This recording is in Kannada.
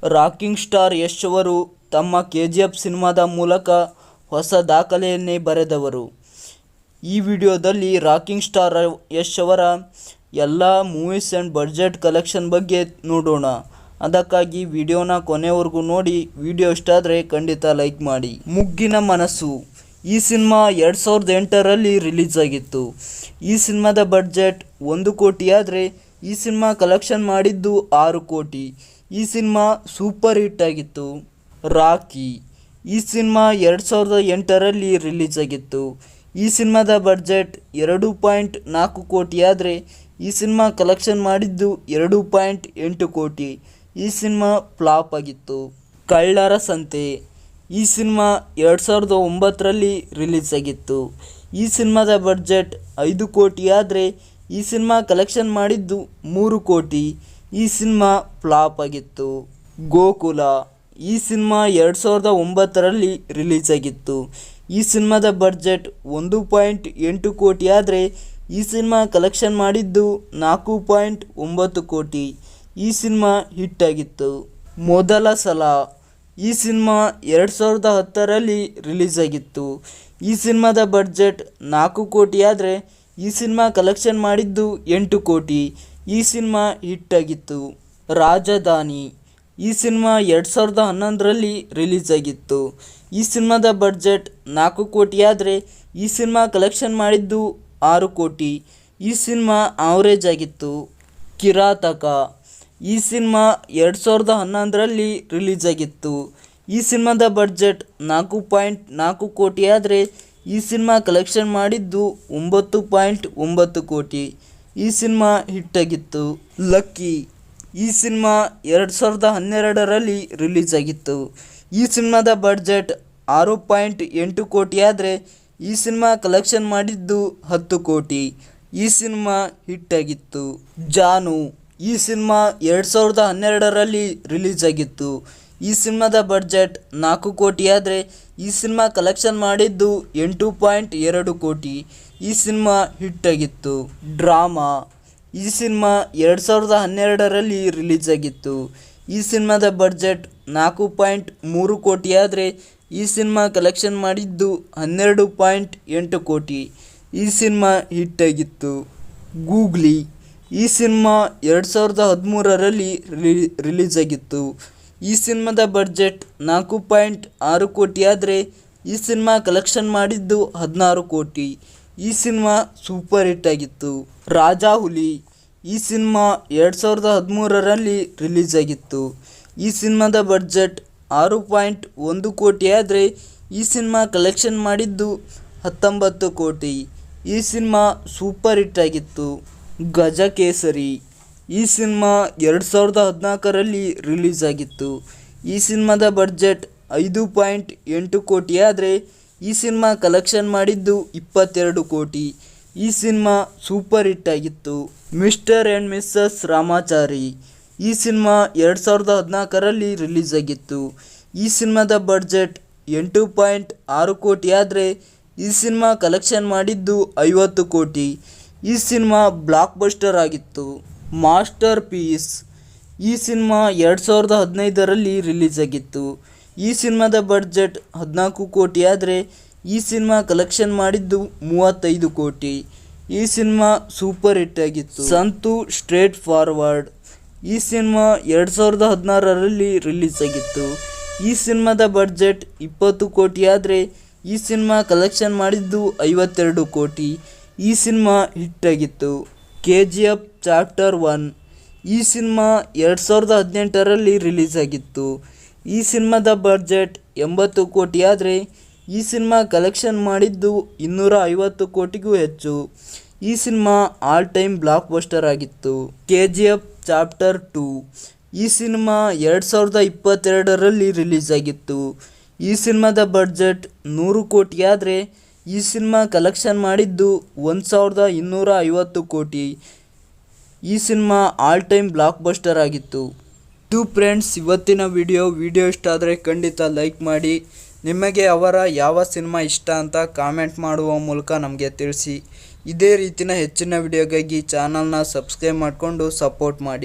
ರಾಕಿಂಗ್ ಸ್ಟಾರ್ ಯಶ್ ಅವರು ತಮ್ಮ KGF ಸಿನಿಮಾದ ಮೂಲಕ ಹೊಸ ದಾಖಲೆಯನ್ನೇ ಬರೆದವರು. ಈ ವಿಡಿಯೋದಲ್ಲಿ ರಾಕಿಂಗ್ ಸ್ಟಾರ್ ಯಶ್ ಅವರ ಎಲ್ಲ ಮೂವೀಸ್ ಆ್ಯಂಡ್ ಬಡ್ಜೆಟ್ ಕಲೆಕ್ಷನ್ ಬಗ್ಗೆ ನೋಡೋಣ. ಅದಕ್ಕಾಗಿ ವಿಡಿಯೋನ ಕೊನೆವರೆಗೂ ನೋಡಿ. ವಿಡಿಯೋ ಇಷ್ಟ ಆದರೆ ಖಂಡಿತ ಲೈಕ್ ಮಾಡಿ. ಮುಗ್ಗಿನ ಮನಸ್ಸು ಈ ಸಿನಿಮಾ 2008ರಲ್ಲಿ ರಿಲೀಸ್ ಆಗಿತ್ತು. ಈ ಸಿನಿಮಾದ ಬಡ್ಜೆಟ್ 1 ಕೋಟಿ ಆದರೆ ಈ ಸಿನಿಮಾ ಕಲೆಕ್ಷನ್ ಮಾಡಿದ್ದು 6 ಕೋಟಿ. ಈ ಸಿನಿಮಾ ಸೂಪರ್ ಹಿಟ್ ಆಗಿತ್ತು. ರಾಕಿ ಈ ಸಿನಿಮಾ 2008ರಲ್ಲಿ ರಿಲೀಸ್ ಆಗಿತ್ತು. ಈ ಸಿನಿಮಾದ ಬಡ್ಜೆಟ್ 2.4 ಕೋಟಿ ಆದರೆ ಈ ಸಿನಿಮಾ ಕಲೆಕ್ಷನ್ ಮಾಡಿದ್ದು 2.8 ಕೋಟಿ. ಈ ಸಿನಿಮಾ ಫ್ಲಾಪ್ ಆಗಿತ್ತು. ಕಳ್ಳರ ಸಂತೆ ಈ ಸಿನಿಮಾ 2009ರಲ್ಲಿ ರಿಲೀಸ್ ಆಗಿತ್ತು. ಈ ಸಿನಿಮಾದ ಬಡ್ಜೆಟ್ 5 ಕೋಟಿ ಆದರೆ ಈ ಸಿನಿಮಾ ಕಲೆಕ್ಷನ್ ಮಾಡಿದ್ದು 3 ಕೋಟಿ. ಈ ಸಿನಿಮಾ ಫ್ಲಾಪ್ ಆಗಿತ್ತು. ಗೋಕುಲ ಈ ಸಿನಿಮಾ 2009ರಲ್ಲಿ ರಿಲೀಸ್ ಆಗಿತ್ತು. ಈ ಸಿನಿಮಾದ ಬಡ್ಜೆಟ್ 1.8 ಕೋಟಿ ಆದರೆ ಈ ಸಿನಿಮಾ ಕಲೆಕ್ಷನ್ ಮಾಡಿದ್ದು 4.9 ಕೋಟಿ. ಈ ಸಿನಿಮಾ ಹಿಟ್ ಆಗಿತ್ತು. ಮೊದಲ ಸಲ ಈ ಸಿನಿಮಾ 2010ರಲ್ಲಿ ರಿಲೀಸ್ ಆಗಿತ್ತು. ಈ ಸಿನಿಮಾದ ಬಡ್ಜೆಟ್ 4 ಕೋಟಿ ಆದರೆ ಈ ಸಿನಿಮಾ ಕಲೆಕ್ಷನ್ ಮಾಡಿದ್ದು 8 ಕೋಟಿ. ಈ ಸಿನಿಮಾ ಹಿಟ್ ಆಗಿತ್ತು. ರಾಜಧಾನಿ ಈ ಸಿನಿಮಾ 2011ರಲ್ಲಿ ರಿಲೀಸ್ ಆಗಿತ್ತು. ಈ ಸಿನಿಮಾದ ಬಡ್ಜೆಟ್ 4 ಕೋಟಿ ಆದರೆ ಈ ಸಿನಿಮಾ ಕಲೆಕ್ಷನ್ ಮಾಡಿದ್ದು 6 ಕೋಟಿ. ಈ ಸಿನಿಮಾ ಆವ್ರೇಜ್ ಆಗಿತ್ತು. ಕಿರಾತಕ ಈ ಸಿನಿಮಾ 2011ರಲ್ಲಿ ರಿಲೀಸ್ ಆಗಿತ್ತು. ಈ ಸಿನಿಮಾದ ಬಡ್ಜೆಟ್ 4.4 ಕೋಟಿ ಆದರೆ ಈ ಸಿನಿಮಾ ಕಲೆಕ್ಷನ್ ಮಾಡಿದ್ದು 9.9 ಕೋಟಿ. ಈ ಸಿನಿಮಾ ಹಿಟ್ ಆಗಿತ್ತು. ಲಕ್ಕಿ ಈ ಸಿನಿಮಾ 2012ರಲ್ಲಿ ರಿಲೀಸ್ ಆಗಿತ್ತು. ಈ ಸಿನಿಮಾದ ಬಡ್ಜೆಟ್ 6.8 ಕೋಟಿ ಆದರೆ ಈ ಸಿನಿಮಾ ಕಲೆಕ್ಷನ್ ಮಾಡಿದ್ದು 10 ಕೋಟಿ. ಈ ಸಿನಿಮಾ ಹಿಟ್ ಆಗಿತ್ತು. ಜಾನು ಈ ಸಿನಿಮಾ 2012ರಲ್ಲಿ ರಿಲೀಸ್ ಆಗಿತ್ತು. ಈ ಸಿನಿಮಾದ ಬಡ್ಜೆಟ್ 4 ಕೋಟಿ ಆದರೆ ಈ ಸಿನಿಮಾ ಕಲೆಕ್ಷನ್ ಮಾಡಿದ್ದು 8.2 ಕೋಟಿ. ಈ ಸಿನಿಮಾ ಹಿಟ್ ಆಗಿತ್ತು. ಡ್ರಾಮಾ ಈ ಸಿನಿಮಾ 2012ರಲ್ಲಿ ರಿಲೀಸ್ ಆಗಿತ್ತು. ಈ ಸಿನಿಮಾದ ಬಡ್ಜೆಟ್ 4.3 ಕೋಟಿ ಆದರೆ ಈ ಸಿನಿಮಾ ಕಲೆಕ್ಷನ್ ಮಾಡಿದ್ದು 12.8 ಕೋಟಿ. ಈ ಸಿನಿಮಾ ಹಿಟ್ ಆಗಿತ್ತು. ಗೂಗ್ಲಿ ಈ ಸಿನಿಮಾ 2013ರಲ್ಲಿ ರಿಲೀಸ್ ಆಗಿತ್ತು. ಈ ಸಿನಿಮಾದ ಬಡ್ಜೆಟ್ 4.6 ಕೋಟಿ ಆದರೆ ಈ ಸಿನಿಮಾ ಕಲೆಕ್ಷನ್ ಮಾಡಿದ್ದು 16 ಕೋಟಿ. ಈ ಸಿನಿಮಾ ಸೂಪರ್ ಹಿಟ್ ಆಗಿತ್ತು. ರಾಜಾಹುಲಿ ಈ ಸಿನಿಮಾ 2013ರಲ್ಲಿ ರಿಲೀಸ್ ಆಗಿತ್ತು. ಈ ಸಿನಿಮಾದ ಬಡ್ಜೆಟ್ 6.1 ಕೋಟಿ ಆದರೆ ಈ ಸಿನಿಮಾ ಕಲೆಕ್ಷನ್ ಮಾಡಿದ್ದು 19 ಕೋಟಿ. ಈ ಸಿನಿಮಾ ಸೂಪರ್ ಹಿಟ್ ಆಗಿತ್ತು. ಗಜಕೇಸರಿ ಈ ಸಿನಿಮಾ 2014ರಲ್ಲಿ ರಿಲೀಸ್ ಆಗಿತ್ತು. ಈ ಸಿನಿಮಾದ ಬಡ್ಜೆಟ್ 5.8 ಕೋಟಿ ಆದರೆ ಈ ಸಿನಿಮಾ ಕಲೆಕ್ಷನ್ ಮಾಡಿದ್ದು 22 ಕೋಟಿ. ಈ ಸಿನಿಮಾ ಸೂಪರ್ ಹಿಟ್ ಆಗಿತ್ತು. ಮಿಸ್ಟರ್ ಆ್ಯಂಡ್ ಮಿಸ್ಸಸ್ ರಾಮಾಚಾರಿ ಈ ಸಿನಿಮಾ 2014ರಲ್ಲಿ ರಿಲೀಸ್ ಆಗಿತ್ತು. ಈ ಸಿನಿಮಾದ ಬಡ್ಜೆಟ್ 8.6 ಕೋಟಿ ಆದರೆ ಈ ಸಿನಿಮಾ ಕಲೆಕ್ಷನ್ ಮಾಡಿದ್ದು 50 ಕೋಟಿ. ಈ ಸಿನಿಮಾ ಬ್ಲಾಕ್ ಬಸ್ಟರ್ ಆಗಿತ್ತು. ಮಾಸ್ಟರ್ ಪೀಸ್ ಈ ಸಿನಿಮಾ 2015ರಲ್ಲಿ ರಿಲೀಸ್ ಆಗಿತ್ತು. ಈ ಸಿನಿಮಾದ ಬಡ್ಜೆಟ್ 14 ಕೋಟಿ ಆದರೆ ಈ ಸಿನಿಮಾ ಕಲೆಕ್ಷನ್ ಮಾಡಿದ್ದು 35 ಕೋಟಿ. ಈ ಸಿನಿಮಾ ಸೂಪರ್ ಹಿಟ್ ಆಗಿತ್ತು. ಸಂತು ಸ್ಟ್ರೇಟ್ ಫಾರ್ವರ್ಡ್ ಈ ಸಿನಿಮಾ 2016ರಲ್ಲಿ ರಿಲೀಸ್ ಆಗಿತ್ತು. ಈ ಸಿನಿಮಾದ ಬಡ್ಜೆಟ್ 20 ಕೋಟಿ ಆದರೆ ಈ ಸಿನಿಮಾ ಕಲೆಕ್ಷನ್ ಮಾಡಿದ್ದು 52 ಕೋಟಿ. ಈ ಸಿನಿಮಾ ಹಿಟ್ ಆಗಿತ್ತು. KGF ಚಾಪ್ಟರ್ 1 ಈ ಸಿನಿಮಾ 2018ರಲ್ಲಿ ರಿಲೀಸ್ ಆಗಿತ್ತು. ಈ ಸಿನಿಮಾದ ಬಡ್ಜೆಟ್ 80 ಕೋಟಿ ಆದರೆ ಈ ಸಿನಿಮಾ ಕಲೆಕ್ಷನ್ ಮಾಡಿದ್ದು 250 ಕೋಟಿಗೂ ಹೆಚ್ಚು. ಈ cinema all time blockbuster ಆಗಿತ್ತು. KGF ಚಾಪ್ಟರ್ 2 ಈ ಸಿನಿಮಾ 2022ರಲ್ಲಿ ರಿಲೀಸ್ ಆಗಿತ್ತು. ಈ ಸಿನಿಮಾದ ಬಡ್ಜೆಟ್ 100 ಕೋಟಿ ಆದರೆ ಈ ಸಿನಿಮಾ ಕಲೆಕ್ಷನ್ ಮಾಡಿದ್ದು 1250 ಕೋಟಿ. ಈ cinema all time blockbuster ಆಗಿತ್ತು. ಇದು ಫ್ರೆಂಡ್ಸ್ ಇವತ್ತಿನ ವಿಡಿಯೋ ಇಷ್ಟ ಆದರೆ ಖಂಡಿತ ಲೈಕ್ ಮಾಡಿ. ನಿಮಗೆ ಅವರ ಯಾವ ಸಿನಿಮಾ ಇಷ್ಟ ಅಂತ ಕಾಮೆಂಟ್ ಮಾಡುವ ಮೂಲಕ ನಮಗೆ ತಿಳಿಸಿ. ಇದೇ ರೀತಿಯ ಹೆಚ್ಚಿನ ವಿಡಿಯೋಗಾಗಿ ಚಾನಲ್ನ ಸಬ್ಸ್ಕ್ರೈಬ್ ಮಾಡಿಕೊಂಡು ಸಪೋರ್ಟ್ ಮಾಡಿ.